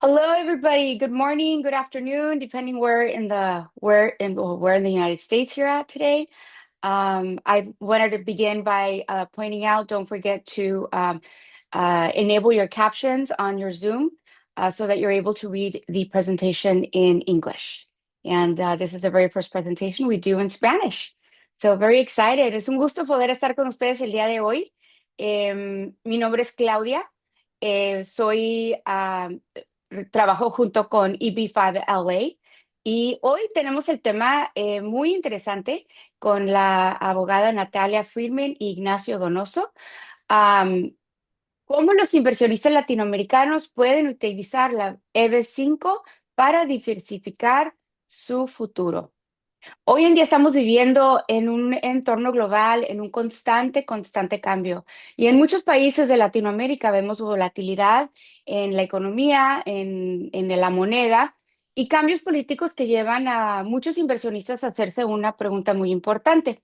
Hello, everybody. Good morning, good afternoon, depending where in the United States you're at today. I wanted to begin by pointing out, don't forget to enable your captions on your Zoom so that you're able to read the presentation in English. And this is the very first presentation we do in Spanish. So very excited. Es un gusto poder estar con ustedes el día de hoy. Mi nombre es Claudia. Trabajo junto con EB5LA y hoy tenemos el tema muy interesante con la abogada Natalia Friedman y Ignacio Donoso. Am, ¿Cómo los inversionistas latinoamericanos pueden utilizar la EB5 para diversificar su futuro? Hoy en día estamos viviendo en un entorno global, en un constante cambio. Y en muchos países de Latinoamérica vemos volatilidad en la economía, en la moneda y cambios políticos que llevan a muchos inversionistas a hacerse una pregunta muy importante.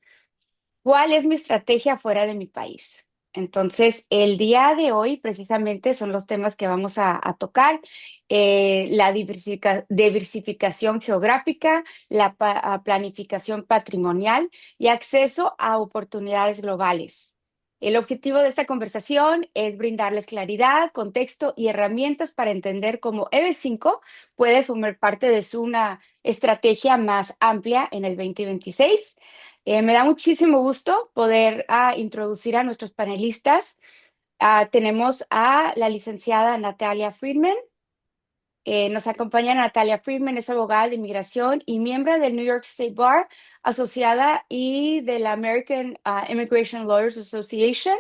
¿Cuál es mi estrategia fuera de mi país? Entonces, el día de hoy precisamente son los temas que vamos a tocar. La diversificación geográfica, planificación patrimonial y acceso a oportunidades globales. El objetivo de esta conversación es brindarles claridad, contexto y herramientas para entender cómo EB5 puede formar parte de una estrategia más amplia en el 2026. Me da muchísimo gusto poder introducir a nuestros panelistas. Tenemos a la licenciada Natalia Friedman. Nos acompaña Natalia Friedman, es abogada de inmigración y miembro del New York State Bar, asociada y de la American Immigration Lawyers Association.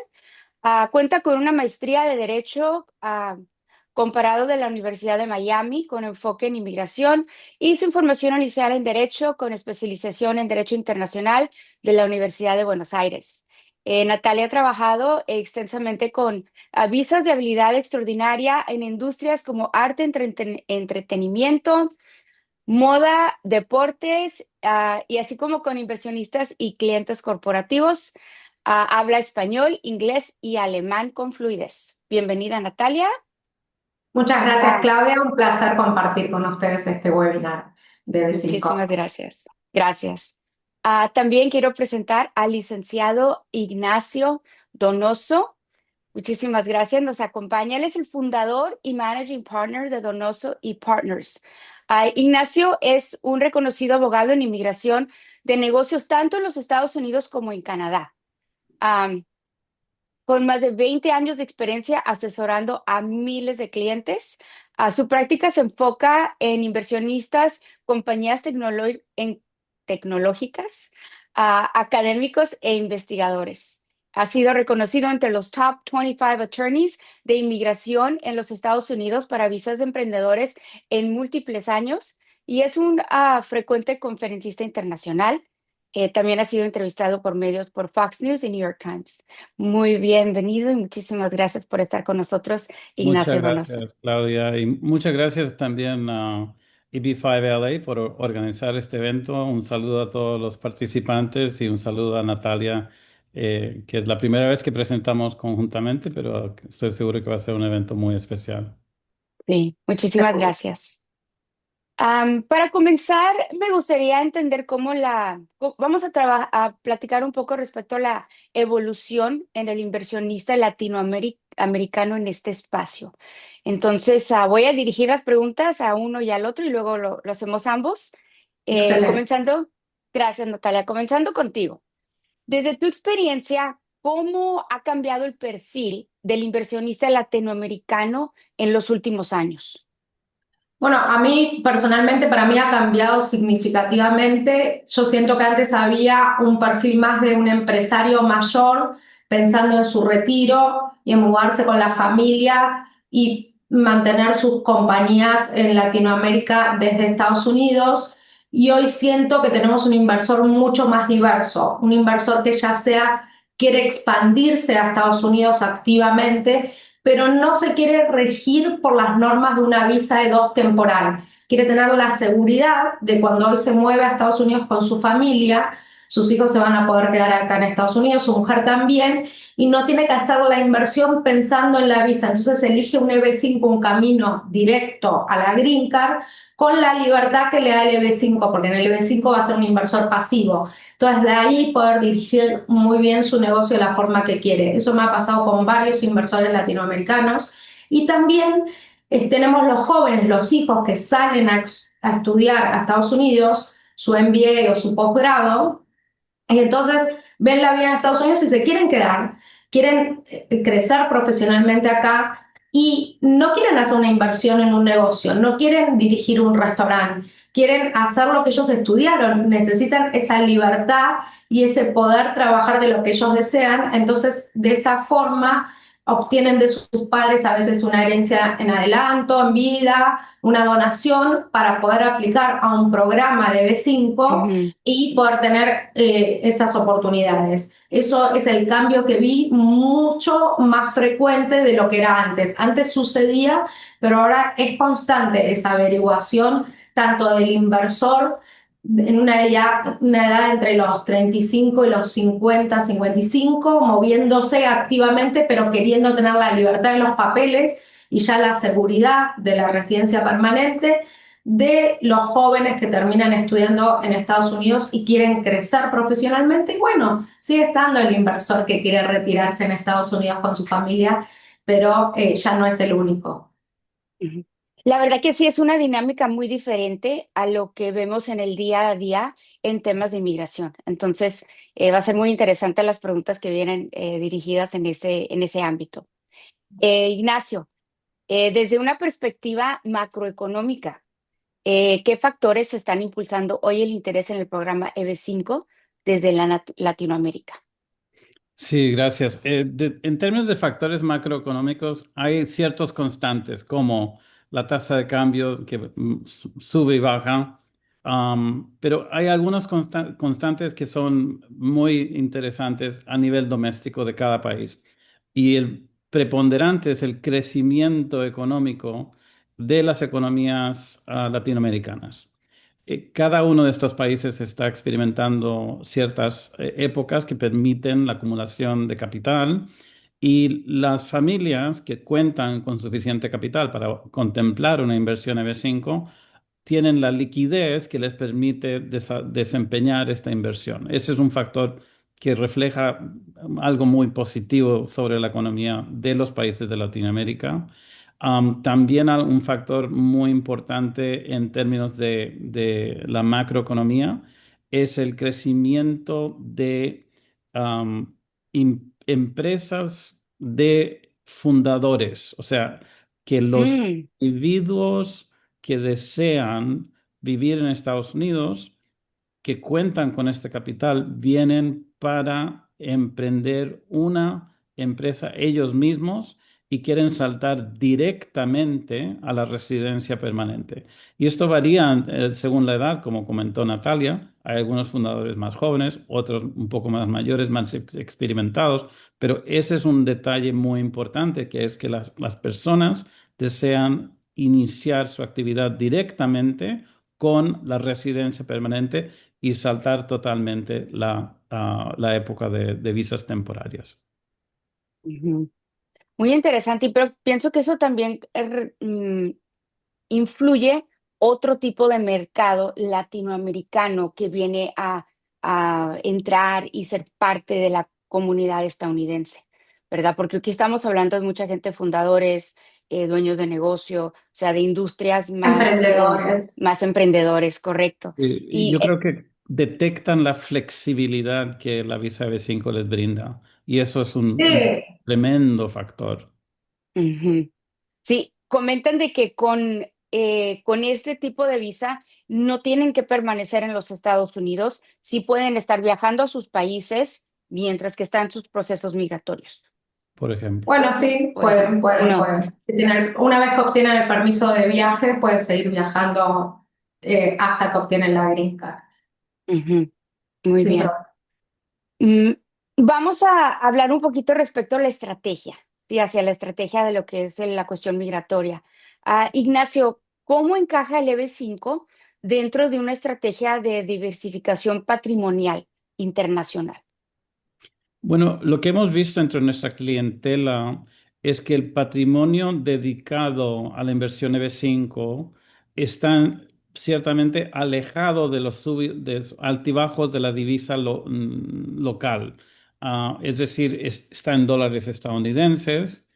Cuenta con una maestría de Derecho comparado de la Universidad de Miami con enfoque en inmigración y su formación inicial en Derecho con especialización en Derecho Internacional de la Universidad de Buenos Aires. Natalia ha trabajado extensamente con visas de habilidad extraordinaria en industrias como arte, entretenimiento, moda, deportes, y así como con inversionistas y clientes corporativos. Habla español, inglés y alemán con fluidez. Bienvenida, Natalia. Muchas gracias, Ah, Claudia. Un placer compartir con ustedes este webinar de B5. Muchísimas gracias. Gracias. También quiero presentar al licenciado Ignacio Donoso. Muchísimas gracias. Nos acompaña. Él es el fundador y managing partner de Donoso y Partners. Ignacio es un reconocido abogado en inmigración de negocios tanto en los Estados Unidos como en Canadá. Am, con más de 20 años de experiencia asesorando a miles de clientes. Su práctica se enfoca en inversionistas, compañías tecnológicas, académicos e investigadores. Ha sido reconocido entre los top 25 attorneys de inmigración en los Estados Unidos para visas de emprendedores en múltiples años y es un frecuente conferencista internacional. También ha sido entrevistado por medios por Fox News y New York Times. Muy bienvenido y muchísimas gracias por estar con nosotros, Muchas Ignacio Donoso. gracias, Claudia, y muchas gracias también a EB5LA por organizar este evento. Un saludo a todos los participantes y un saludo a Natalia, que es la primera vez que presentamos conjuntamente, pero estoy seguro que va a ser un evento muy especial. Sí, muchísimas gracias. Para comenzar, me gustaría entender vamos a platicar un poco respecto a la evolución en el inversionista latinoamericano en este espacio. Entonces, voy a dirigir las preguntas a uno y al otro y luego lo hacemos ambos. Excelente. Comenzando, gracias Natalia, comenzando contigo. Desde tu experiencia, ¿cómo ha cambiado el perfil del inversionista latinoamericano en los últimos años? Bueno, a mí personalmente, para mí ha cambiado significativamente. Yo siento que antes había un perfil más de un empresario mayor pensando en su retiro y en mudarse con la familia y mantener sus compañías en Latinoamérica desde Estados Unidos. Y hoy siento que tenemos un inversor mucho más diverso, un inversor que ya sea quiere expandirse a Estados Unidos activamente, pero no se quiere regir por las normas de una visa E2 temporal. Quiere tener la seguridad de cuando hoy se mueve a Estados Unidos con su familia, sus hijos se van a poder quedar acá en Estados Unidos, su mujer también, y no tiene que hacer la inversión pensando en la visa. Entonces elige un EB5, un camino directo a la Green Card, con la libertad que le da el EB5, porque en el EB5 va a ser un inversor pasivo. Entonces, de ahí poder dirigir muy bien su negocio de la forma que quiere. Eso me ha pasado con varios inversores latinoamericanos. Y también tenemos los jóvenes, los hijos que salen a estudiar a Estados Unidos, su MBA o su posgrado, y entonces ven la vida en Estados Unidos y se quieren quedar, quieren crecer profesionalmente acá y no quieren hacer una inversión en un negocio, no quieren dirigir un restaurante, quieren hacer lo que ellos estudiaron, necesitan esa libertad y ese poder trabajar de lo que ellos desean. Entonces, de esa forma obtienen de sus padres a veces una herencia en adelanto, en vida, una donación para poder aplicar a un programa de B5 Ujú. y poder tener esas oportunidades. Eso es el cambio que vi mucho más frecuente de lo que era antes. Antes sucedía, pero ahora es constante esa averiguación, tanto del inversor en una edad entre los 35 y los 50, 55, moviéndose activamente, pero queriendo tener la libertad de los papeles y ya la seguridad de la residencia permanente, de los jóvenes que terminan estudiando en Estados Unidos y quieren crecer profesionalmente. Y bueno, sigue estando el inversor que quiere retirarse en Estados Unidos con su familia, pero ya no es el único. Ujú. La verdad que sí es una dinámica muy diferente a lo que vemos en el día a día en temas de inmigración. Entonces, va a ser muy interesante las preguntas que vienen dirigidas en ese ámbito. Ignacio, desde una perspectiva macroeconómica, ¿qué factores están impulsando hoy el interés en el programa EB5 desde Latinoamérica? Sí, gracias. En términos de factores macroeconómicos, hay ciertos constantes, como la tasa de cambio que sube y baja, pero hay algunos constantes que son muy interesantes a nivel doméstico de cada país. Y el preponderante es el crecimiento económico de las economías latinoamericanas. Cada uno de estos países está experimentando ciertas épocas que permiten la acumulación de capital y las familias que cuentan con suficiente capital para contemplar una inversión EB5 tienen la liquidez que les permite desempeñar esta inversión. Ese es un factor que refleja algo muy positivo sobre la economía de los países de Latinoamérica. También un factor muy importante en términos de la macroeconomía es el crecimiento de empresas de fundadores, o sea, que los Mm, individuos que desean vivir en Estados Unidos, que cuentan con este capital, vienen para emprender una empresa ellos mismos y quieren saltar directamente a la residencia permanente. Y esto varía según la edad, como comentó Natalia. Hay algunos fundadores más jóvenes, otros un poco más mayores, más experimentados, pero ese es un detalle muy importante, que es que las personas desean iniciar su actividad directamente con la residencia permanente y saltar totalmente la época de visas temporarias. ujú. Muy interesante, pero pienso que eso también influye otro tipo de mercado latinoamericano que viene a entrar y ser parte de la comunidad estadounidense, ¿verdad? Porque aquí estamos hablando de mucha gente, fundadores, dueños de negocio, o sea, de industrias Emprendedores. más emprendedores, correcto. Y Y yo creo que detectan la flexibilidad que la visa B5 les brinda y eso es un Sí, tremendo factor. ujú. Sí, comentan de que con este tipo de visa no tienen que permanecer en los Estados Unidos, sí pueden estar viajando a sus países mientras que están sus procesos migratorios, Por ejemplo. bueno, sí, por ejemplo. Uno, pueden. Una vez que obtienen el permiso de viaje, pueden seguir viajando hasta que obtienen la green card, ujú, muy sin bien. problema. Mm, Vamos a hablar un poquito respecto a la estrategia, ¿sí? Hacia la estrategia de lo que es la cuestión migratoria. Ignacio, ¿cómo encaja el EB5 dentro de una estrategia de diversificación patrimonial internacional? Bueno, lo que hemos visto entre nuestra clientela es que el patrimonio dedicado a la inversión EB5 está ciertamente alejado de los altibajos de la divisa local. Es decir, está en dólares estadounidenses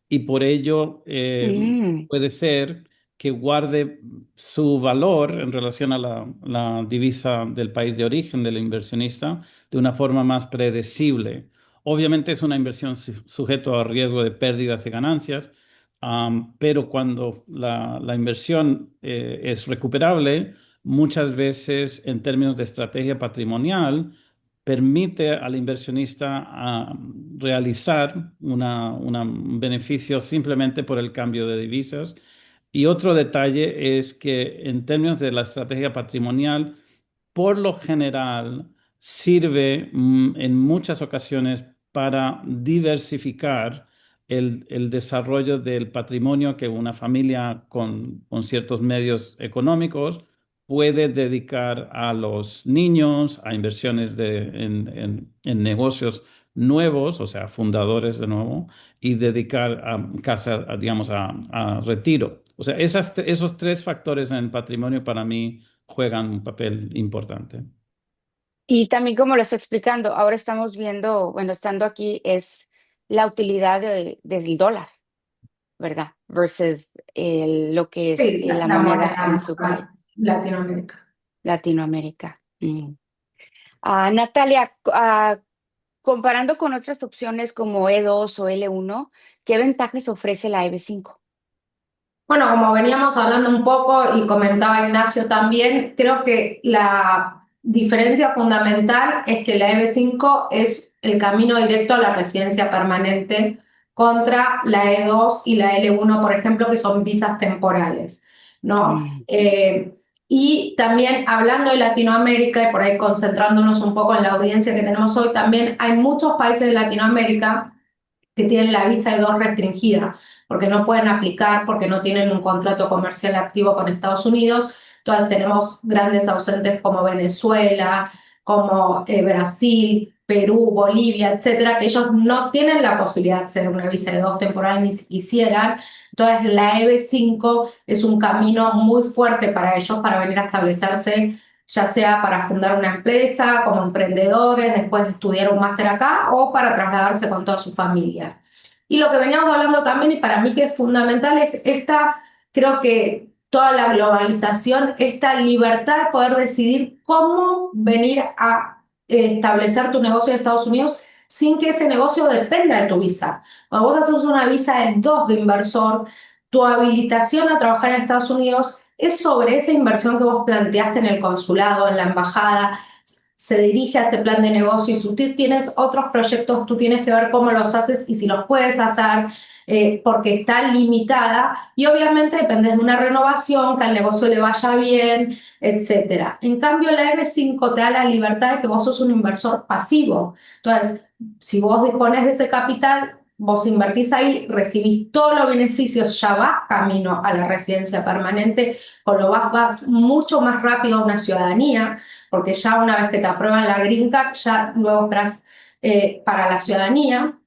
y por ello Mm, puede ser que guarde su valor en relación a la divisa del país de origen del inversionista de una forma más predecible. Obviamente es una inversión sujeto a riesgo de pérdidas y ganancias, pero cuando la inversión es recuperable, muchas veces en términos de estrategia patrimonial, permite al inversionista realizar un beneficio simplemente por el cambio de divisas. Y otro detalle es que en términos de la estrategia patrimonial, por lo general sirve en muchas ocasiones para diversificar el desarrollo del patrimonio que una familia con ciertos medios económicos puede dedicar a los niños, a inversiones en negocios nuevos, o sea, fundadores de nuevo, y dedicar a casa, digamos, a retiro. O sea, esos tres factores en el patrimonio para mí juegan un papel importante. Y también como lo está explicando, ahora estamos viendo, bueno, estando aquí, es la utilidad del dólar, ¿verdad? Versus lo que es Sí, la la moneda en moneda su país, Latinoamérica. Latinoamérica. Mm. Natalia, comparando con otras opciones como E2 o L1, ¿qué ventajas ofrece la EB5? Bueno, como veníamos hablando un poco y comentaba Ignacio también, creo que la diferencia fundamental es que la EB5 es el camino directo a la residencia permanente contra la E2 y la L1, por ejemplo, que son visas temporales, ¿no? Mm, Y también hablando de Latinoamérica y por ahí concentrándonos un poco en la audiencia que tenemos hoy, también hay muchos países de Latinoamérica que tienen la visa E2 restringida, porque no pueden aplicar, porque no tienen un contrato comercial activo con Estados Unidos. Entonces tenemos grandes ausentes como Venezuela, como Brasil, Perú, Bolivia, etcétera, que ellos no tienen la posibilidad de hacer una visa E2 temporal ni si quisieran. Entonces la EB5 es un camino muy fuerte para ellos para venir a establecerse, ya sea para fundar una empresa, como emprendedores, después de estudiar un máster acá o para trasladarse con toda su familia. Y lo que veníamos hablando también, y para mí que es fundamental, es esta, creo que toda la globalización, esta libertad de poder decidir cómo venir a establecer tu negocio en Estados Unidos sin que ese negocio dependa de tu visa. Cuando vos haces una visa de dos de inversor, tu habilitación a trabajar en Estados Unidos es sobre esa inversión que vos planteaste en el consulado, en la embajada, se dirige a ese plan de negocio y si tú tienes otros proyectos, tú tienes que ver cómo los haces y si los puedes hacer porque está limitada y obviamente dependes de una renovación, que al negocio le vaya bien, etcétera. En cambio, la R5 te da la libertad de que vos sos un inversor pasivo. Entonces, si vos dispones de ese capital, vos invertís ahí, recibís todos los beneficios, ya vas camino a la residencia permanente, con lo vas mucho más rápido a una ciudadanía, porque ya una vez que te aprueban la Green Card, ya luego esperas para la ciudadanía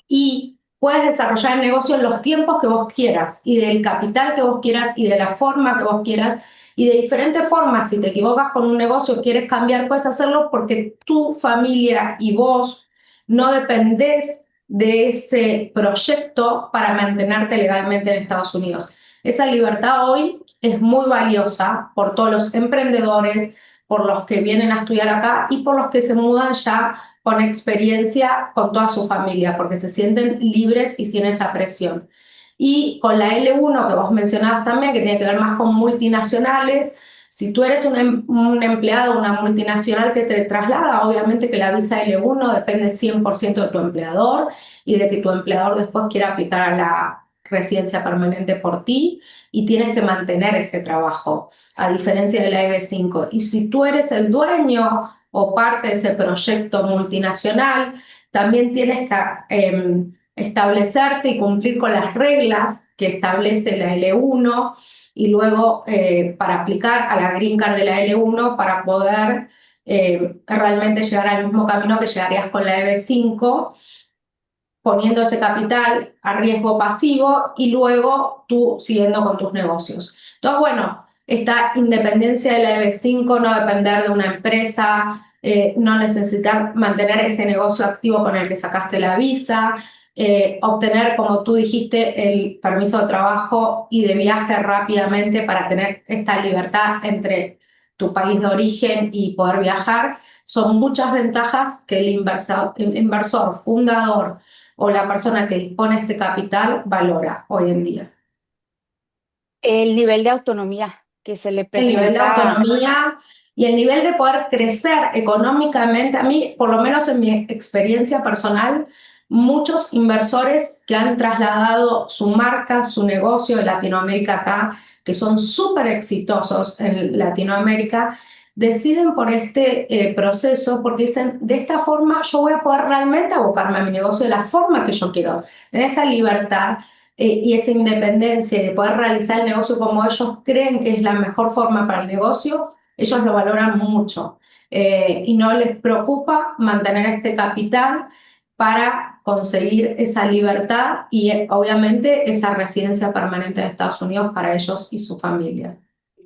y puedes desarrollar el negocio en los tiempos que vos quieras y del capital que vos quieras y de la forma que vos quieras y de diferentes formas. Si te equivocas con un negocio, quieres cambiar, puedes hacerlo porque tu familia y vos no dependés de ese proyecto para mantenerte legalmente en Estados Unidos. Esa libertad hoy es muy valiosa por todos los emprendedores, por los que vienen a estudiar acá y por los que se mudan ya con experiencia con toda su familia, porque se sienten libres y sin esa presión. Y con la L1 que vos mencionabas también, que tiene que ver más con multinacionales, si tú eres un empleado de una multinacional que te traslada, obviamente que la visa L1 depende 100% de tu empleador y de que tu empleador después quiera aplicar a la residencia permanente por ti y tienes que mantener ese trabajo, a diferencia de la EB5. Y si tú eres el dueño o parte de ese proyecto multinacional, también tienes que establecerte y cumplir con las reglas que establece la L1 y luego para aplicar a la Green Card de la L1 para poder realmente llegar al mismo camino que llegarías con la EB5, poniendo ese capital a riesgo pasivo y luego tú siguiendo con tus negocios. Entonces, bueno, esta independencia de la EB5, no depender de una empresa, no necesitar mantener ese negocio activo con el que sacaste la visa, obtener, como tú dijiste, el permiso de trabajo y de viaje rápidamente para tener esta libertad entre tu país de origen y poder viajar, son muchas ventajas que el inversor fundador o la persona que dispone de este capital valora hoy en día. El nivel de autonomía que se le El nivel de presenta. autonomía y el nivel de poder crecer económicamente. A mí, por lo menos en mi experiencia personal, muchos inversores que han trasladado su marca, su negocio de Latinoamérica acá, que son súper exitosos en Latinoamérica, deciden por este proceso porque dicen, de esta forma yo voy a poder realmente abocarme a mi negocio de la forma que yo quiero, tener esa libertad y esa independencia de poder realizar el negocio como ellos creen que es la mejor forma para el negocio, ellos lo valoran mucho y no les preocupa mantener este capital para conseguir esa libertad y obviamente esa residencia permanente en Estados Unidos para ellos y su familia.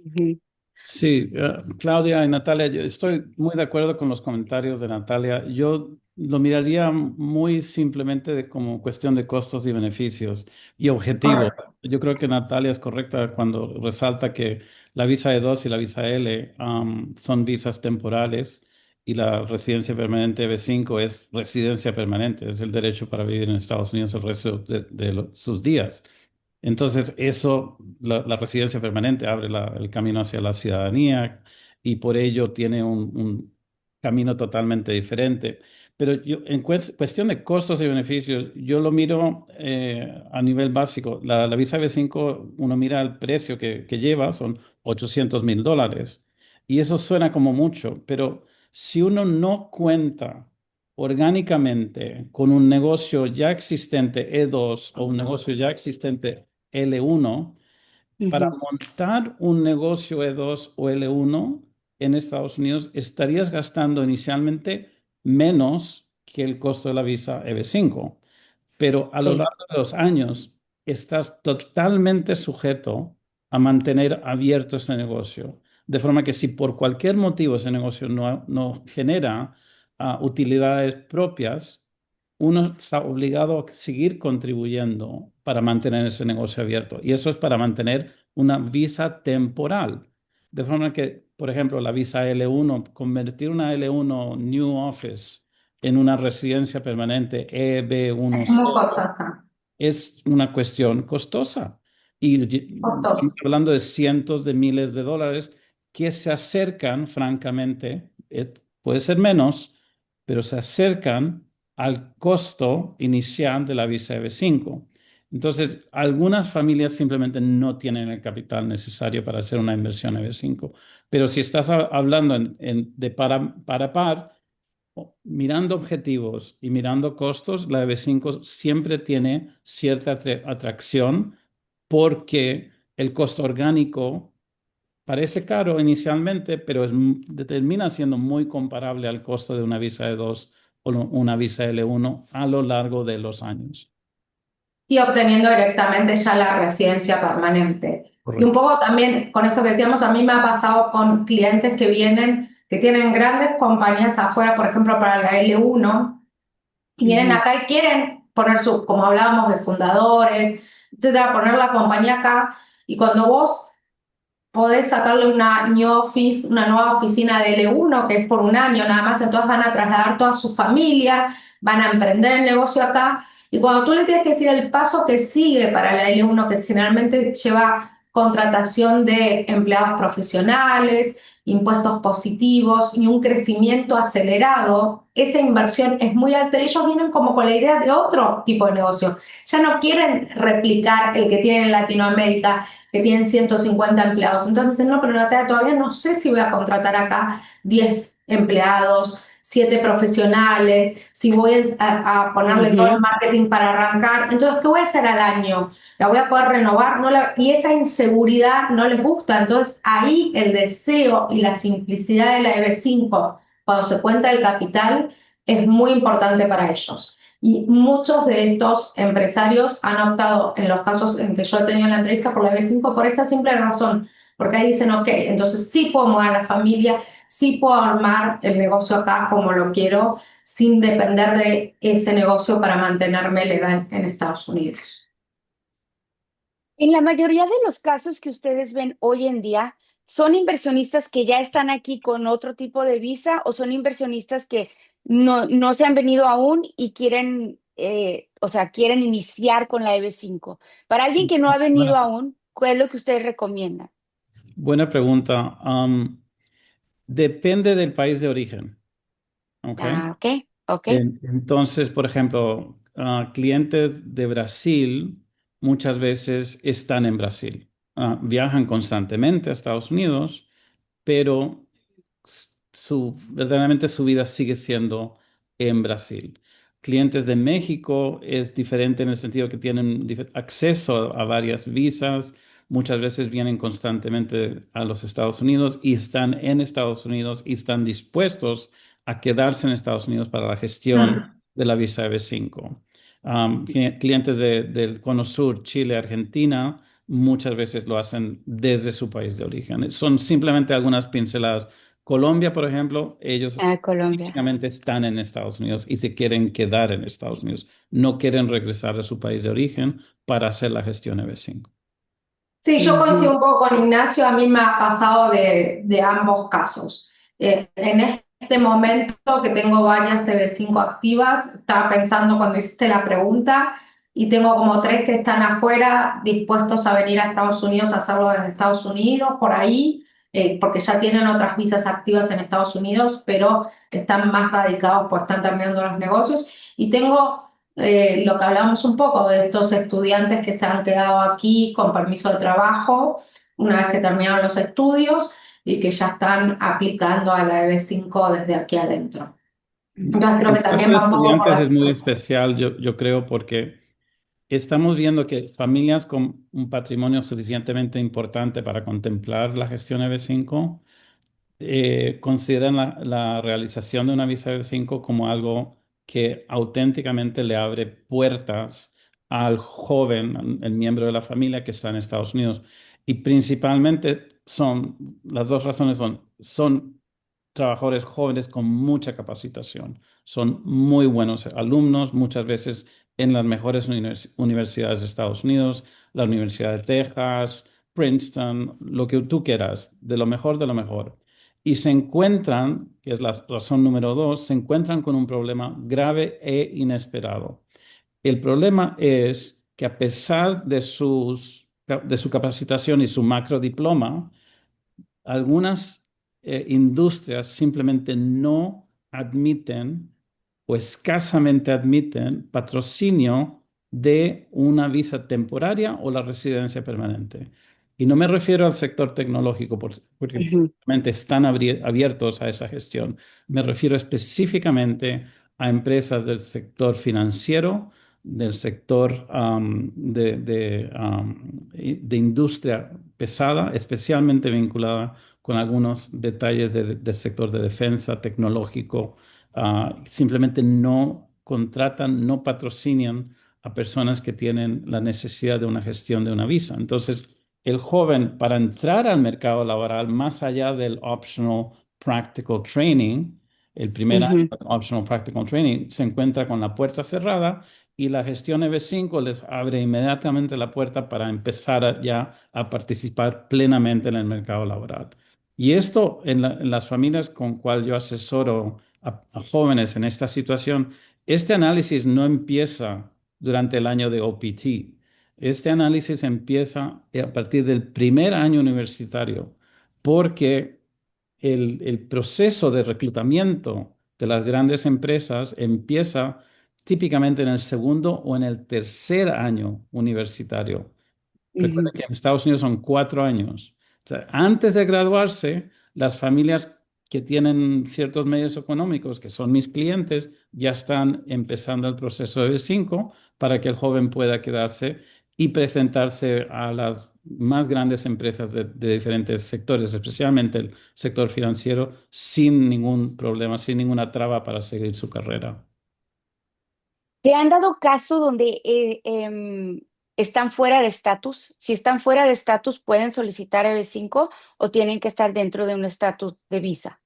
Ujú. Sí, Claudia y Natalia, yo estoy muy de acuerdo con los comentarios de Natalia. Yo lo miraría muy simplemente como cuestión de costos y beneficios y objetivos. Correcto. Yo creo que Natalia es correcta cuando resalta que la visa E2 y la visa L son visas temporales y la residencia permanente B5 es residencia permanente, es el derecho para vivir en Estados Unidos el resto de sus días. Entonces, eso, la residencia permanente abre el camino hacia la ciudadanía y por ello tiene un camino totalmente diferente. Pero yo, en cuestión de costos y beneficios, yo lo miro a nivel básico. La visa B5, uno mira el precio que lleva, son $800,000. Y eso suena como mucho, pero si uno no cuenta orgánicamente con un negocio ya existente E2 o un negocio ya existente L1, para Ujú. montar un negocio E2 o L1 en Estados Unidos estarías gastando inicialmente menos que el costo de la visa EB5, pero a lo Sí. largo de los años estás totalmente sujeto a mantener abierto ese negocio. De forma que si por cualquier motivo ese negocio no genera utilidades propias, uno está obligado a seguir contribuyendo para mantener ese negocio abierto. Y eso es para mantener una visa temporal. De forma que, por ejemplo, la visa L1, convertir una L1 New Office en una residencia permanente Es muy EB1C costosa. es una cuestión costosa. Y estamos Costosa. hablando de cientos de miles de dólares que se acercan, francamente, puede ser menos, pero se acercan al costo inicial de la visa EB5. Entonces, algunas familias simplemente no tienen el capital necesario para hacer una inversión EB5. Pero si estás hablando de para par, mirando objetivos y mirando costos, la EB5 siempre tiene cierta atracción porque el costo orgánico parece caro inicialmente, pero termina siendo muy comparable al costo de una visa E2 o una visa L1 a lo largo de los años. Y obteniendo directamente ya la residencia permanente. Y un Correcto. poco también con esto que decíamos, a mí me ha pasado con clientes que vienen, que tienen grandes compañías afuera, por ejemplo, para la L1, y vienen Ujú. acá y quieren poner su, como hablábamos de fundadores, etcétera, poner la compañía acá, y cuando vos podés sacarle una new office, una nueva oficina de L1, que es por un año nada más, entonces van a trasladar toda su familia, van a emprender el negocio acá, y cuando tú le tienes que decir el paso que sigue para la L1, que generalmente lleva contratación de empleados profesionales, impuestos positivos y un crecimiento acelerado, esa inversión es muy alta. Ellos vienen como con la idea de otro tipo de negocio. Ya no quieren replicar el que tienen en Latinoamérica, que tienen 150 empleados. Entonces me dicen, no, pero Natalia, todavía no sé si voy a contratar acá 10 empleados, 7 profesionales, si voy a ponerle todo el Ujú. marketing para arrancar. Entonces, ¿qué voy a hacer al año? ¿La voy a poder renovar? Y esa inseguridad no les gusta. Entonces, ahí el deseo y la simplicidad de la EB5 cuando se cuenta el capital, es muy importante para ellos. Y muchos de estos empresarios han optado, en los casos en que yo he tenido la entrevista, por la B5 por esta simple razón, porque ahí dicen, ok, entonces sí puedo mover a la familia, sí puedo armar el negocio acá como lo quiero, sin depender de ese negocio para mantenerme legal en Estados Unidos. En la mayoría de los casos que ustedes ven hoy en día, ¿son inversionistas que ya están aquí con otro tipo de visa o son inversionistas que no se han venido aún y quieren, o sea, quieren iniciar con la EB5? Para alguien que no ha venido Buena, aún, ¿cuál es lo que ustedes recomiendan? buena pregunta. Depende del país de origen, ¿ok? Ah, ok, ok. Entonces, por ejemplo, clientes de Brasil muchas veces están en Brasil. Viajan constantemente a Estados Unidos, pero verdaderamente su vida sigue siendo en Brasil. Clientes de México es diferente en el sentido que tienen acceso a varias visas, muchas veces vienen constantemente a los Estados Unidos y están en Estados Unidos y están dispuestos a quedarse en Estados Unidos para la gestión Mm. de la visa EB5. Clientes del Cono Sur, Chile, Argentina, muchas veces lo hacen desde su país de origen. Son simplemente algunas pinceladas. Colombia, por ejemplo, ellos Ah, Colombia. típicamente están en Estados Unidos y se quieren quedar en Estados Unidos. No quieren regresar a su país de origen para hacer la gestión EB5. Sí, yo coincido Ujú, un poco con Ignacio, a mí me ha pasado de ambos casos. En este momento que tengo varias CB5 activas, estaba pensando cuando hiciste la pregunta y tengo como tres que están afuera dispuestos a venir a Estados Unidos a hacerlo desde Estados Unidos, por ahí, porque ya tienen otras visas activas en Estados Unidos, pero están más radicados, pues están terminando los negocios. Y tengo lo que hablamos un poco de estos estudiantes que se han quedado aquí con permiso de trabajo una vez que terminaron los estudios y que ya están aplicando a la EB5 desde aquí adentro. Entonces creo que El caso también de va un poco por estudiantes la es muy situación. especial, yo creo, porque estamos viendo que familias con un patrimonio suficientemente importante para contemplar la gestión EB5 consideran la realización de una visa B5 como algo que auténticamente le abre puertas al joven, el miembro de la familia que está en Estados Unidos. Y principalmente las dos razones son trabajadores jóvenes con mucha capacitación. Son muy buenos alumnos, muchas veces en las mejores universidades de Estados Unidos, la Universidad de Texas, Princeton, lo que tú quieras, de lo mejor de lo mejor. Y se encuentran, que es la razón número dos, se encuentran con un problema grave e inesperado. El problema es que a pesar de su capacitación y su macrodiploma, algunas industrias simplemente no admiten o escasamente admiten patrocinio de una visa temporaria o la residencia permanente. Y no me refiero al sector tecnológico porque ujú, probablemente están abiertos a esa gestión. Me refiero específicamente a empresas del sector financiero, del sector de industria pesada, especialmente vinculada con algunos detalles del sector de defensa tecnológico. Simplemente no contratan, no patrocinan a personas que tienen la necesidad de una gestión de una visa. Entonces, el joven, para entrar al mercado laboral, más allá del optional practical training, el primer año ujú. de optional practical training, se encuentra con la puerta cerrada y la gestión EB5 les abre inmediatamente la puerta para empezar ya a participar plenamente en el mercado laboral. Y esto en las familias con cual yo asesoro a jóvenes en esta situación, este análisis no empieza durante el año de OPT. Este análisis empieza a partir del primer año universitario, porque el proceso de reclutamiento de las grandes empresas empieza típicamente en el segundo o en el tercer año universitario. Recuerda Ujú. que en Estados Unidos son 4 años. O sea, antes de graduarse, las familias que tienen ciertos medios económicos, que son mis clientes, ya están empezando el proceso de B5 para que el joven pueda quedarse y presentarse a las más grandes empresas de diferentes sectores, especialmente el sector financiero, sin ningún problema, sin ninguna traba para seguir su carrera. ¿Te han dado caso donde están fuera de estatus? Si están fuera de estatus, ¿pueden solicitar EB5 o tienen que estar dentro de un estatus de visa?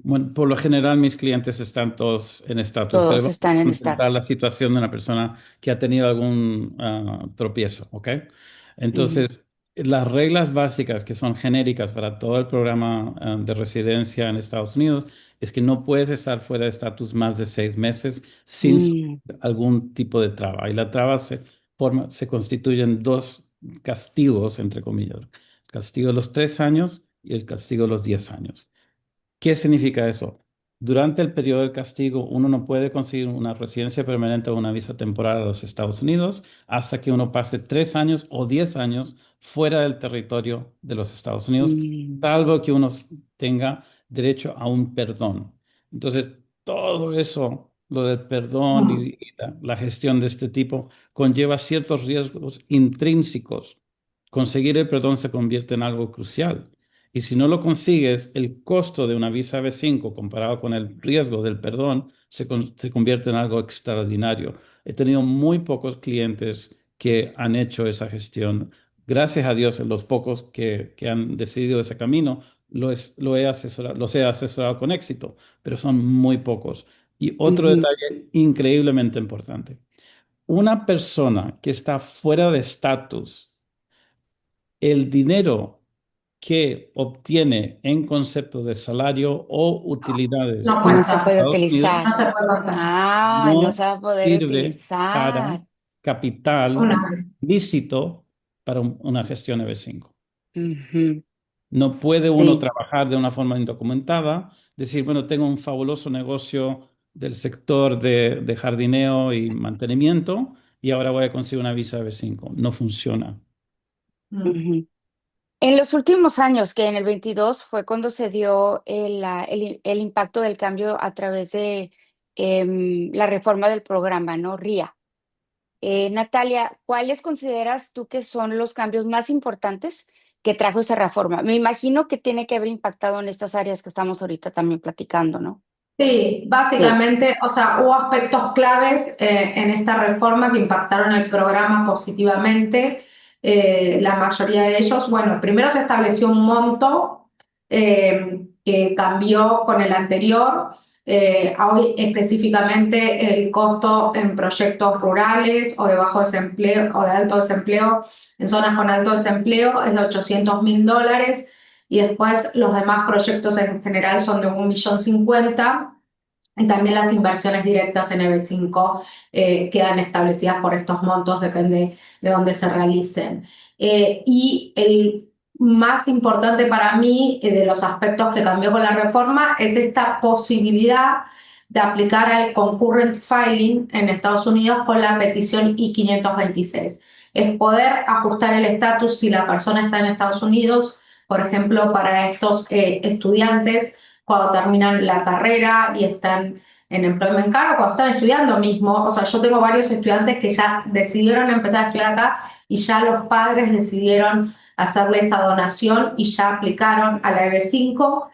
Bueno, por lo general mis clientes están todos en estatus, pero Todos vamos están a en considerar estatus. la situación de una persona que ha tenido algún tropiezo, ¿ok? Ujú, Entonces, las reglas básicas que son genéricas para todo el programa de residencia en Estados Unidos es que no puedes estar fuera de estatus más de 6 meses sin mm, algún tipo de traba. Y la traba se constituye en dos castigos, entre comillas. El castigo de los 3 años y el castigo de los 10 años. ¿Qué significa eso? Durante el periodo del castigo, uno no puede conseguir una residencia permanente o una visa temporal a los Estados Unidos hasta que uno pase 3 años o 10 años fuera del territorio de los Estados Unidos, mm, salvo que uno tenga derecho a un perdón. Entonces, todo eso, lo del perdón Mm, y la gestión de este tipo, conlleva ciertos riesgos intrínsecos. Conseguir el perdón se convierte en algo crucial. Y si no lo consigues, el costo de una visa B5 comparado con el riesgo del perdón se convierte en algo extraordinario. He tenido muy pocos clientes que han hecho esa gestión. Gracias a Dios, los pocos que han decidido ese camino, los he asesorado con éxito, pero son muy pocos. Y otro ujú. detalle increíblemente importante. Una persona que está fuera de estatus, el dinero que obtiene en concepto de salario o utilidades no en No se cuenta, puede Estados Unidos no utilizar. se puede contar Ah, no se no va a poder sirve para utilizar. capital una vez. lícito para una gestión EB5. Ujú, No puede uno sí. trabajar de una forma indocumentada, decir, bueno, tengo un fabuloso negocio del sector de jardineo y mantenimiento y ahora voy a conseguir una visa EB5. No funciona. Mm. Ujú. En los últimos años, que en el 22 fue cuando se dio el impacto del cambio a través de la reforma del programa, ¿no? RIA. Natalia, ¿cuáles consideras tú que son los cambios más importantes que trajo esa reforma? Me imagino que tiene que haber impactado en estas áreas que estamos ahorita también platicando, ¿no? Sí, Sí. básicamente, o sea, hubo aspectos claves en esta reforma que impactaron el programa positivamente. La mayoría de ellos, bueno, primero se estableció un monto que cambió con el anterior. Hoy específicamente el costo en proyectos rurales o de bajo desempleo o de alto desempleo, en zonas con alto desempleo, es de $800.000 y después los demás proyectos en general son de 1.050.000 y también las inversiones directas en EB5 quedan establecidas por estos montos, depende de dónde se realicen. Y el más importante para mí de los aspectos que cambió con la reforma es esta posibilidad de aplicar al concurrent filing en Estados Unidos con la petición I-526. Es poder ajustar el estatus si la persona está en Estados Unidos, por ejemplo, para estos estudiantes cuando terminan la carrera y están en employment card o cuando están estudiando mismo. O sea, yo tengo varios estudiantes que ya decidieron empezar a estudiar acá y ya los padres decidieron hacerle esa donación y ya aplicaron a la EB5.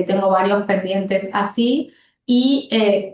Tengo varios pendientes así.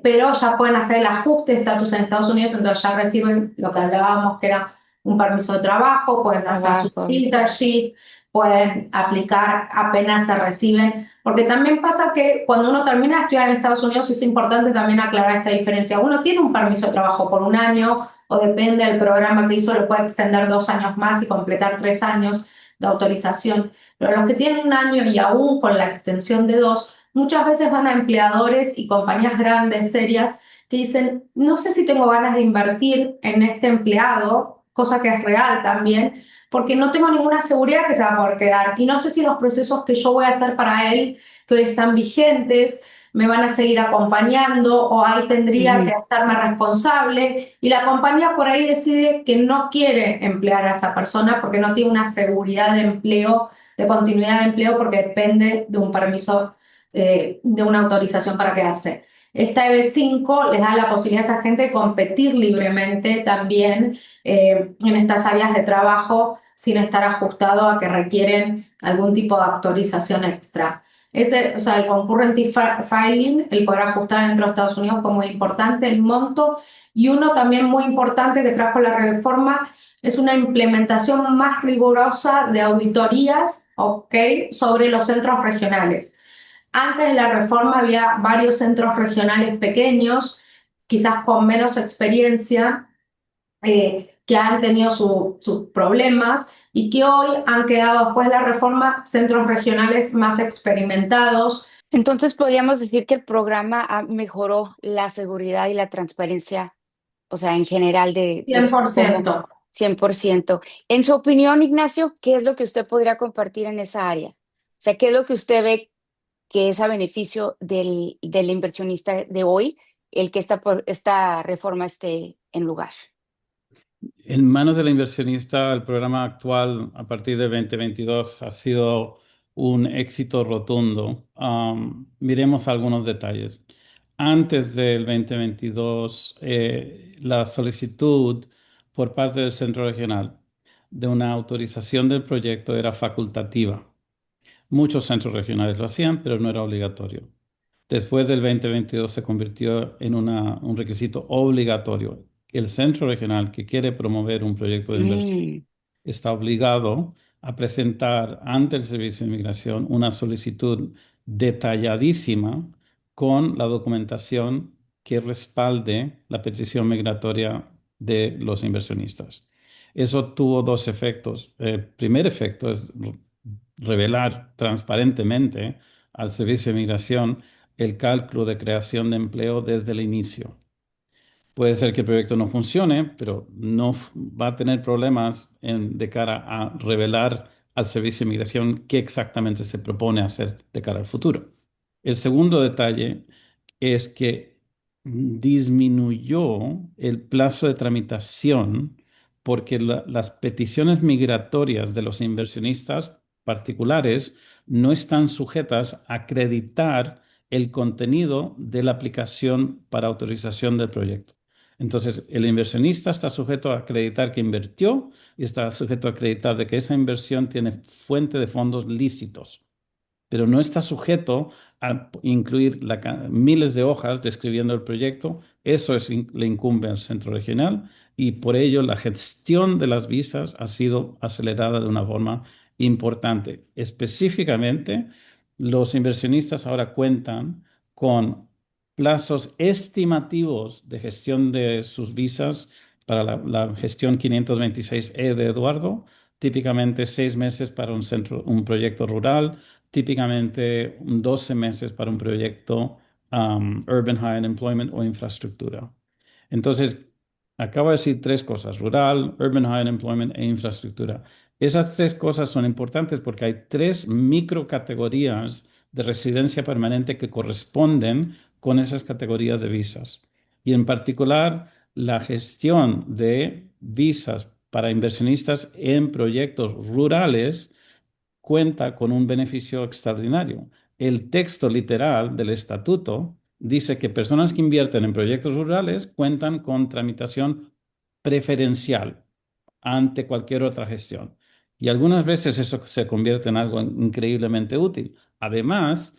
Pero ya pueden hacer el ajuste de estatus en Estados Unidos, entonces ya reciben lo que hablábamos que era un permiso de trabajo, pueden hacer sus Trabajo. internship, pueden aplicar apenas se reciben, porque también pasa que cuando uno termina de estudiar en Estados Unidos es importante también aclarar esta diferencia. Uno tiene un permiso de trabajo por un año o depende del programa que hizo, lo puede extender 2 años más y completar 3 años de autorización, pero los que tienen un año y aún con la extensión de dos, muchas veces van a empleadores y compañías grandes, serias, que dicen, no sé si tengo ganas de invertir en este empleado, cosa que es real también, porque no tengo ninguna seguridad que se va a poder quedar y no sé si los procesos que yo voy a hacer para él, que hoy están vigentes, me van a seguir acompañando o ahí tendría que Ujú, hacerme responsable y la compañía por ahí decide que no quiere emplear a esa persona porque no tiene una seguridad de empleo, de continuidad de empleo porque depende de un permiso, de una autorización para quedarse. Esta EB5 les da la posibilidad a esa gente de competir libremente también en estas áreas de trabajo sin estar ajustado a que requieren algún tipo de autorización extra. Ese, o sea, el concurrent filing, el poder ajustar dentro de Estados Unidos fue muy importante, el monto, y uno también muy importante que trajo la reforma es una implementación más rigurosa de auditorías, ¿ok?, sobre los centros regionales. Antes de la reforma había varios centros regionales pequeños, quizás con menos experiencia, que han tenido sus problemas y que hoy han quedado después de la reforma centros regionales más experimentados. Entonces podríamos decir que el programa mejoró la seguridad y la transparencia, o sea, en general de cómo 100%. 100%. En su opinión, Ignacio, ¿qué es lo que usted podría compartir en esa área? O sea, ¿qué es lo que usted ve que es a beneficio del inversionista de hoy, el que esta reforma esté en lugar? En manos del inversionista, el programa actual a partir de 2022 ha sido un éxito rotundo. Miremos algunos detalles. Antes del 2022, la solicitud por parte del Centro Regional de una autorización del proyecto era facultativa. Muchos centros regionales lo hacían, pero no era obligatorio. Después del 2022 se convirtió en un requisito obligatorio. El centro regional que quiere promover un proyecto de inversión Mm, está obligado a presentar ante el Servicio de Inmigración una solicitud detalladísima con la documentación que respalde la petición migratoria de los inversionistas. Eso tuvo dos efectos. El primer efecto es revelar transparentemente al Servicio de Migración el cálculo de creación de empleo desde el inicio. Puede ser que el proyecto no funcione, pero no va a tener problemas de cara a revelar al Servicio de Migración qué exactamente se propone hacer de cara al futuro. El segundo detalle es que disminuyó el plazo de tramitación porque las peticiones migratorias de los inversionistas particulares no están sujetas a acreditar el contenido de la aplicación para autorización del proyecto. Entonces, el inversionista está sujeto a acreditar que invirtió y está sujeto a acreditar de que esa inversión tiene fuente de fondos lícitos, pero no está sujeto a incluir miles de hojas describiendo el proyecto. Eso le incumbe al centro regional y por ello la gestión de las visas ha sido acelerada de una forma importante. Específicamente, los inversionistas ahora cuentan con plazos estimativos de gestión de sus visas para la gestión 526E de Eduardo, típicamente 6 meses para un proyecto rural, típicamente 12 meses para un proyecto Urban High Employment o infraestructura. Entonces, acabo de decir tres cosas: rural, Urban High Employment e infraestructura. Esas tres cosas son importantes porque hay tres microcategorías de residencia permanente que corresponden con esas categorías de visas. Y en particular, la gestión de visas para inversionistas en proyectos rurales cuenta con un beneficio extraordinario. El texto literal del estatuto dice que personas que invierten en proyectos rurales cuentan con tramitación preferencial ante cualquier otra gestión. Y algunas veces eso se convierte en algo increíblemente útil. Además,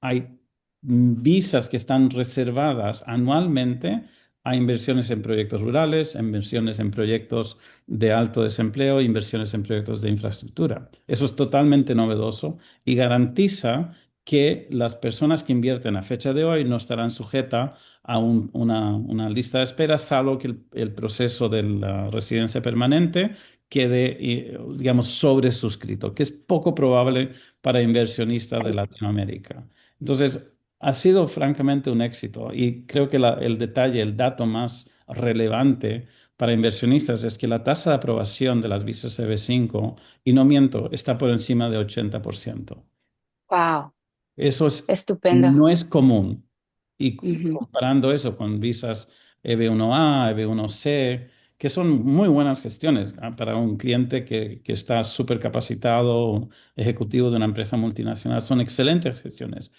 hay visas que están reservadas anualmente a inversiones en proyectos rurales, inversiones en proyectos de alto desempleo, inversiones en proyectos de infraestructura. Eso es totalmente novedoso y garantiza que las personas que invierten a fecha de hoy no estarán sujetas a una lista de espera, salvo que el proceso de la residencia permanente quede, digamos, sobresuscrito, que es poco probable para inversionistas de Latinoamérica. Entonces, ha sido francamente un éxito y creo que el detalle, el dato más relevante para inversionistas es que la tasa de aprobación de las visas EB5, y no miento, está por encima de 80%. wow, Eso estupendo. no es común. Y Ujú. comparando eso con visas EB1A, EB1C, que son muy buenas gestiones para un cliente que está súper capacitado, ejecutivo de una empresa multinacional, son excelentes gestiones.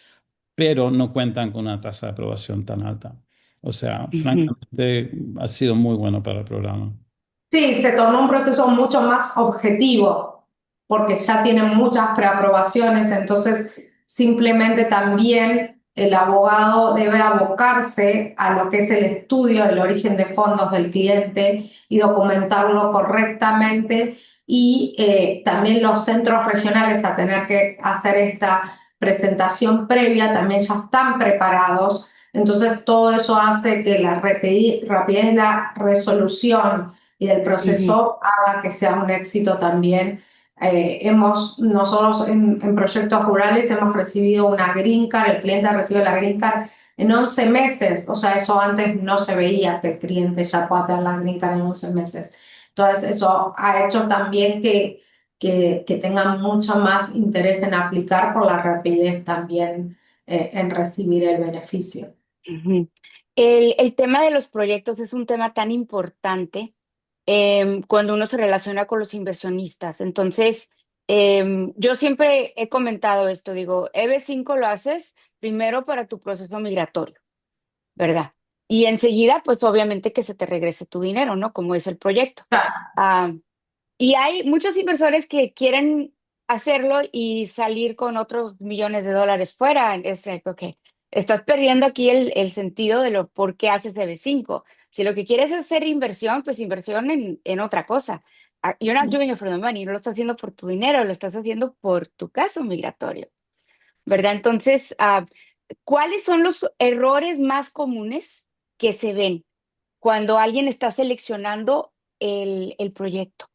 pero no cuentan con una tasa de aprobación tan alta. O sea, Ujú, francamente, ha sido muy bueno para el programa. Sí, se tornó un proceso mucho más objetivo, porque ya tienen muchas preaprobaciones, entonces simplemente también el abogado debe abocarse a lo que es el estudio del origen de fondos del cliente y documentarlo correctamente, y también los centros regionales a tener que hacer esta presentación previa también ya están preparados, entonces todo eso hace que la rapidez de la resolución y del ujú, proceso haga que sea un éxito también. Nosotros en proyectos rurales hemos recibido una green card, el cliente ha recibido la green card en 11 meses, o sea, eso antes no se veía que el cliente ya pueda tener la green card en 11 meses. Entonces, eso ha hecho también que tengan mucho más interés en aplicar por la rapidez también en recibir el beneficio. ujú. El tema de los proyectos es un tema tan importante cuando uno se relaciona con los inversionistas. Entonces, yo siempre he comentado esto, digo, EB5 lo haces primero para tu proceso migratorio, ¿verdad? Y enseguida, pues obviamente que se te regrese tu dinero, ¿no? Como es el proyecto. Ah, y hay muchos inversores que quieren hacerlo y salir con otros millones de dólares fuera. Es ok, estás perdiendo aquí el sentido de lo por qué haces DB5. Si lo que quieres es hacer inversión, pues inversión en otra cosa. You're not doing it for the money, no lo estás haciendo por tu dinero, lo estás haciendo por tu caso migratorio, ¿verdad? Entonces, ¿cuáles son los errores más comunes que se ven cuando alguien está seleccionando el proyecto?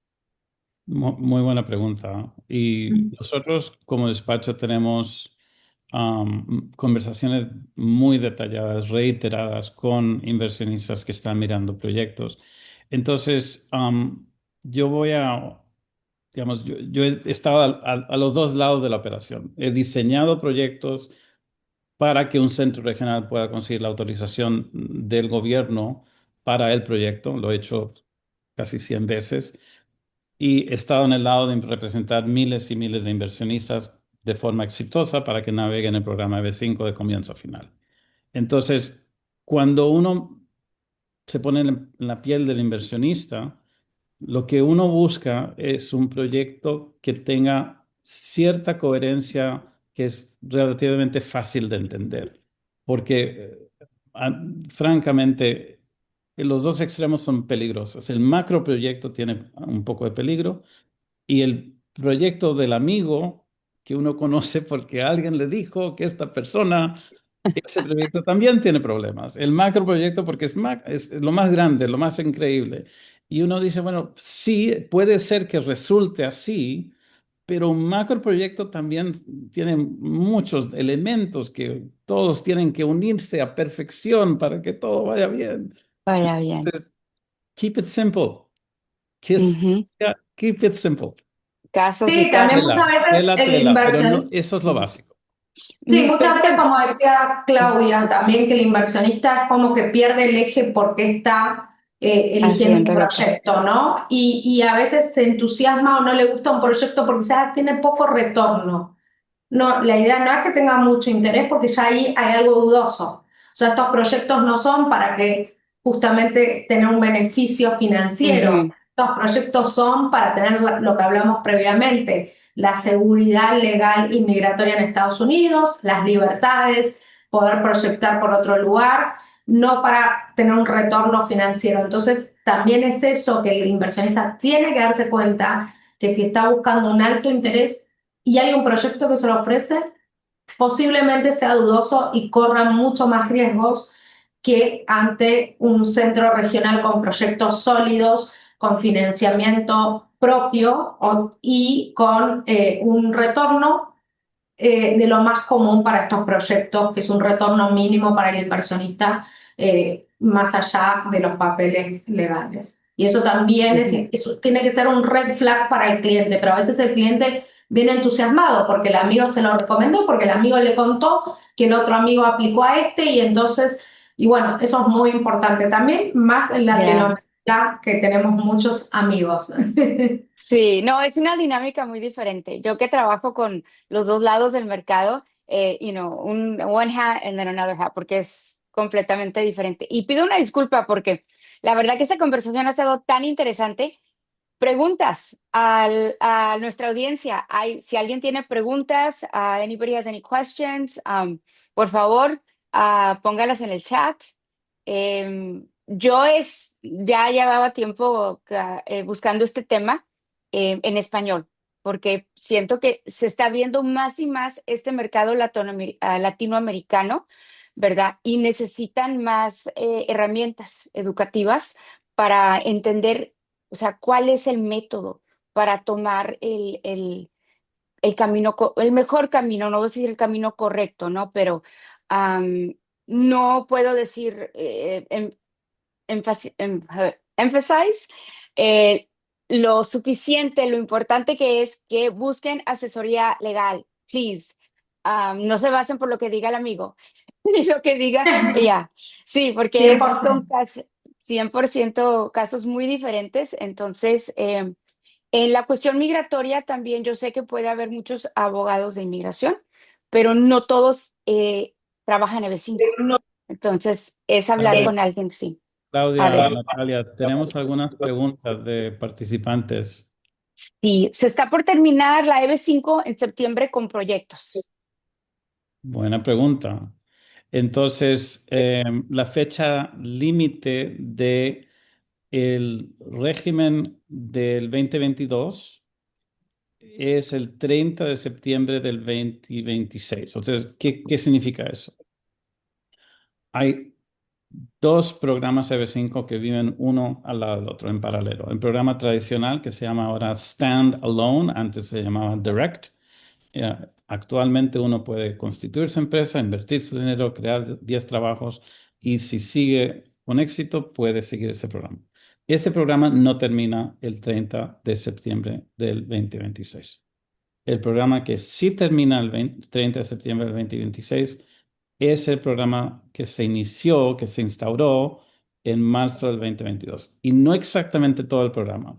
Muy buena pregunta. Y nosotros como despacho tenemos conversaciones muy detalladas, reiteradas con inversionistas que están mirando proyectos. Entonces, yo voy a, digamos, yo he estado a los dos lados de la operación. He diseñado proyectos para que un centro regional pueda conseguir la autorización del gobierno para el proyecto. Lo he hecho casi 100 veces y he estado en el lado de representar miles y miles de inversionistas de forma exitosa para que naveguen el programa B5 de comienzo a final. Entonces, cuando uno se pone en la piel del inversionista, lo que uno busca es un proyecto que tenga cierta coherencia que es relativamente fácil de entender, porque francamente los dos extremos son peligrosos. El macro proyecto tiene un poco de peligro y el proyecto del amigo que uno conoce porque alguien le dijo que esta persona, ese proyecto también tiene problemas. El macro proyecto porque es lo más grande, lo más increíble. Y uno dice, bueno, sí, puede ser que resulte así, pero un macro proyecto también tiene muchos elementos que todos tienen que unirse a perfección para que todo vaya bien. Vaya bien. Entonces, keep it simple. Kiss- Ujú. Keep it simple. Casos y Sí, también casos. muchas Tela, veces tela, el tela, pero no, inversionista. eso es lo Mm. básico. Sí, muchas veces, Perfecto. como decía Claudia, también que el inversionista es como que pierde el eje porque está eligiendo un Haciendo lo que. proyecto, ¿no? Y a veces se entusiasma o no le gusta un proyecto porque quizás tiene poco retorno. No, la idea no es que tenga mucho interés porque ya ahí hay algo dudoso. O sea, estos proyectos no son para que justamente tener un beneficio financiero. Ujú, Estos proyectos son para tener lo que hablamos previamente, la seguridad legal inmigratoria en Estados Unidos, las libertades, poder proyectar por otro lugar, no para tener un retorno financiero. Entonces, también es eso que el inversionista tiene que darse cuenta que si está buscando un alto interés y hay un proyecto que se lo ofrece, posiblemente sea dudoso y corra mucho más riesgos que ante un centro regional con proyectos sólidos, con financiamiento propio y con un retorno de lo más común para estos proyectos, que es un retorno mínimo para el inversionista, más allá de los papeles legales. Y eso también ujú. eso tiene que ser un red flag para el cliente, pero a veces el cliente viene entusiasmado porque el amigo se lo recomendó, porque el amigo le contó que el otro amigo aplicó a este y entonces, y bueno, eso es muy importante también, más en Ya. Latinoamérica, que tenemos muchos amigos. Sí, no, es una dinámica muy diferente. Yo que trabajo con los dos lados del mercado, un one hat and then another hat, porque es completamente diferente. Y pido una disculpa porque la verdad que esta conversación ha estado tan interesante. Preguntas a nuestra audiencia. Si alguien tiene preguntas, anybody has any questions, por favor, póngalas en el chat. Ya llevaba tiempo buscando este tema en español, porque siento que se está viendo más y más este mercado latinoamericano, ¿verdad? Y necesitan más herramientas educativas para entender, o sea, cuál es el método para tomar el camino, el mejor camino, no voy a decir el camino correcto, ¿no? Pero no puedo decir, emphasize eh, lo suficiente, lo importante que es que busquen asesoría legal, please. No se basen por lo que diga el amigo ni lo que diga ella. Sí, porque son 100%. casi 100% casos muy diferentes. Entonces, en la cuestión migratoria también yo sé que puede haber muchos abogados de inmigración, pero no todos trabajan en EB5. Entonces, es hablar Claudia, con alguien, sí. A Claudia, ver, Natalia, tenemos algunas preguntas de participantes. sí, se está por terminar la EB5 en septiembre con proyectos. Buena pregunta. Entonces, la fecha límite de el régimen del 2022 es el 30 de septiembre del 2026. Entonces, ¿qué significa eso? Hay dos programas EB5 que viven uno al lado del otro en paralelo. El programa tradicional que se llama ahora Stand Alone, antes se llamaba Direct. Actualmente uno puede constituir su empresa, invertir su dinero, crear 10 trabajos y si sigue con éxito puede seguir ese programa. Ese programa no termina el 30 de septiembre del 2026. El programa que sí termina el 30 de septiembre del 2026 es el programa que se inició, que se instauró en marzo del 2022. Y no exactamente todo el programa.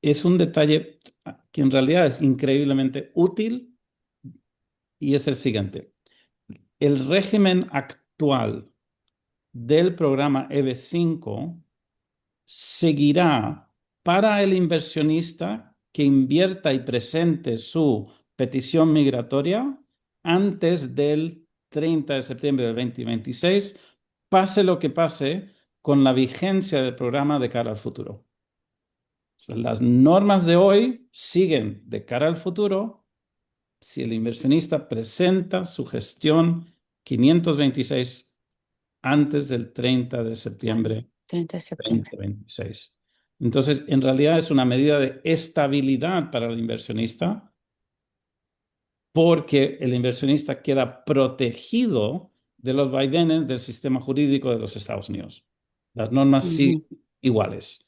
Es un detalle que en realidad es increíblemente útil y es el siguiente. El régimen actual del programa EB5 seguirá para el inversionista que invierta y presente su petición migratoria antes del 30 de septiembre del 2026, pase lo que pase con la vigencia del programa de cara al futuro. Las normas de hoy siguen de cara al futuro si el inversionista presenta su gestión 526 antes del 30 de septiembre 30 de septiembre. 2026. Entonces, en realidad es una medida de estabilidad para el inversionista porque el inversionista queda protegido de los vaivenes del sistema jurídico de los Estados Unidos. Las normas siguen iguales,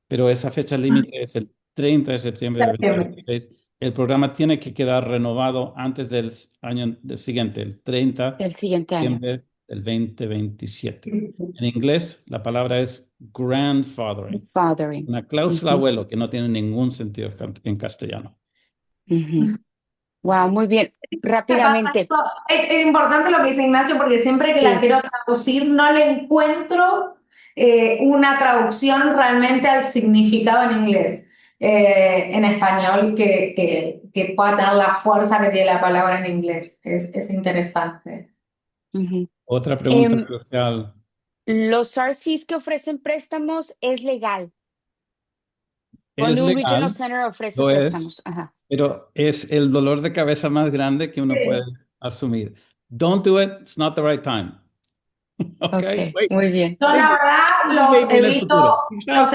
pero esa fecha límite es el 30 de septiembre del 2026. El programa tiene que quedar renovado antes del año siguiente, el 30 El siguiente de año. septiembre del 2027. En inglés, la palabra es grandfathering, Fathering. una cláusula abuelo que no tiene ningún sentido en castellano. Wow, muy bien. Rápidamente. Es importante lo que dice Ignacio porque siempre que la Sí. quiero traducir no le encuentro una traducción realmente al significado en inglés, en español, que pueda tener la fuerza que tiene la palabra en inglés. Es interesante. Otra pregunta Em, crucial. los RCs que ofrecen préstamos es legal. Es Cuando un Regional legal, Center ofrece lo préstamos. es, Ajá. pero es el dolor de cabeza más grande que uno puede asumir. Don't do it, it's not the right time. Ok, Okay, wait, muy bien. Yo la verdad maybe en el futuro. Quizás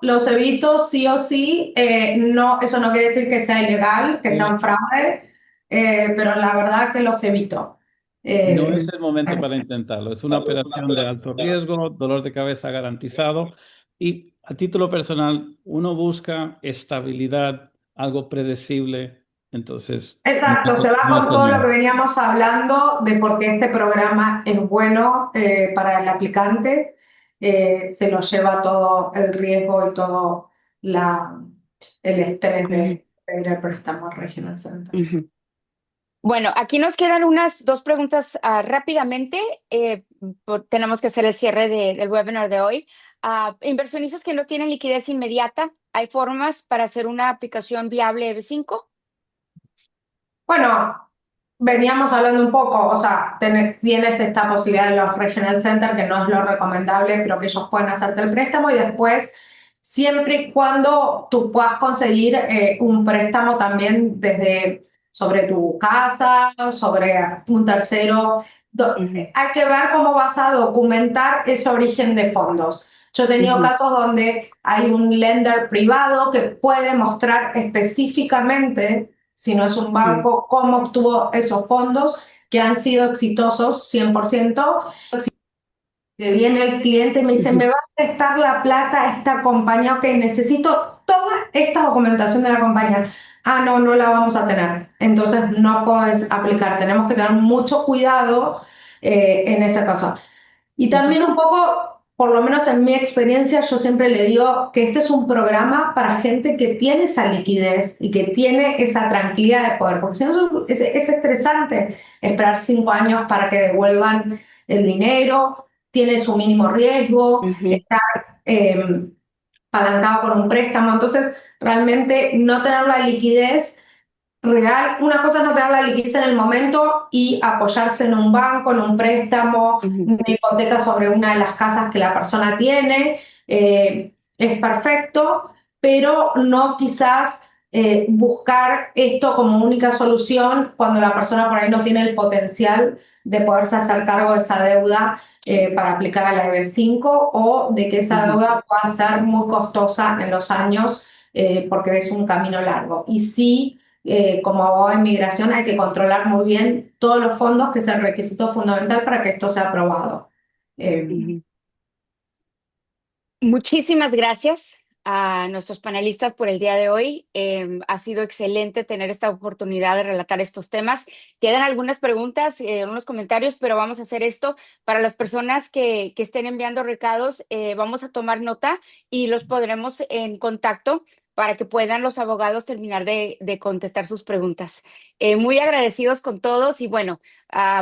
los evito sí o sí. No, eso no quiere decir que sea ilegal, que sea un fraude, pero la verdad que los evito. no Eh, es el momento para intentarlo. Es una operación de alto riesgo, dolor de cabeza garantizado y a título personal uno busca estabilidad, algo predecible. Entonces, exacto, se va no es con el todo lo que momento. veníamos hablando de por qué este programa es bueno para el aplicante. Se lo lleva todo el riesgo y todo el estrés Ujú, de pedir el préstamo al Regional Center. ujú. Bueno, aquí nos quedan unas dos preguntas rápidamente. Tenemos que hacer el cierre del webinar de hoy. Inversionistas que no tienen liquidez inmediata, ¿hay formas para hacer una aplicación viable EB5? Bueno, veníamos hablando un poco, o sea, tienes esta posibilidad de los regional center, que no es lo recomendable, pero que ellos pueden hacerte el préstamo y después, siempre y cuando tú puedas conseguir un préstamo también desde sobre tu casa, sobre un tercero, Ujú, hay que ver cómo vas a documentar ese origen de fondos. Yo he tenido ujú, casos donde hay un lender privado que puede mostrar específicamente, si no es un ujú, banco, cómo obtuvo esos fondos que han sido exitosos 100%. Que viene el cliente y me dice, ujú, me va a prestar la plata a esta compañía, ok, necesito toda esta documentación de la compañía. Ah, no, no la vamos a tener. Entonces no puedes aplicar. Tenemos que tener mucho cuidado en ese caso. Y ujú, también un poco, por lo menos en mi experiencia, yo siempre le digo que este es un programa para gente que tiene esa liquidez y que tiene esa tranquilidad de poder, porque si no es estresante esperar 5 años para que devuelvan el dinero, tiene su mínimo riesgo, ujú, está apalancado con un préstamo, entonces realmente no tener la liquidez real. Una cosa es no tener la liquidez en el momento y apoyarse en un banco, en un préstamo, ujú, una hipoteca sobre una de las casas que la persona tiene. Es perfecto, pero no quizás buscar esto como única solución cuando la persona por ahí no tiene el potencial de poderse hacer cargo de esa deuda para aplicar a la EB5 o de que esa ujú, deuda pueda ser muy costosa en los años porque es un camino largo. Y sí, como abogado de inmigración hay que controlar muy bien todos los fondos, que es el requisito fundamental para que esto sea aprobado. Eh, ujú. Muchísimas gracias a nuestros panelistas por el día de hoy. Ha sido excelente tener esta oportunidad de relatar estos temas. Quedan algunas preguntas, unos comentarios, pero vamos a hacer esto. Para las personas que estén enviando recados, vamos a tomar nota y los podremos en contacto para que puedan los abogados terminar de contestar sus preguntas. Muy agradecidos con todos y bueno,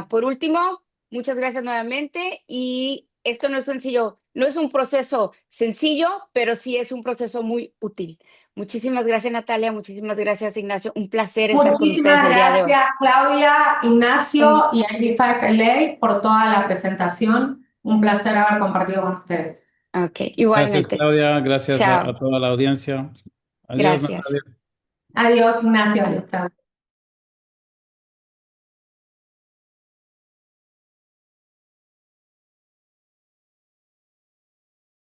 por último, muchas gracias nuevamente y esto no es sencillo, no es un proceso sencillo, pero sí es un proceso muy útil. Muchísimas gracias, Natalia. Muchísimas gracias, Ignacio. Un placer estar con ustedes Muchísimas el día de hoy. gracias, Claudia, Mm, Ignacio y IB5LA por toda la presentación. Un placer haber compartido con ustedes. ok, Gracias, igualmente. Claudia. Gracias a Chao. toda la audiencia. Adiós, Gracias. Natalia. Adiós, Ignacio. Adiós, Claudia.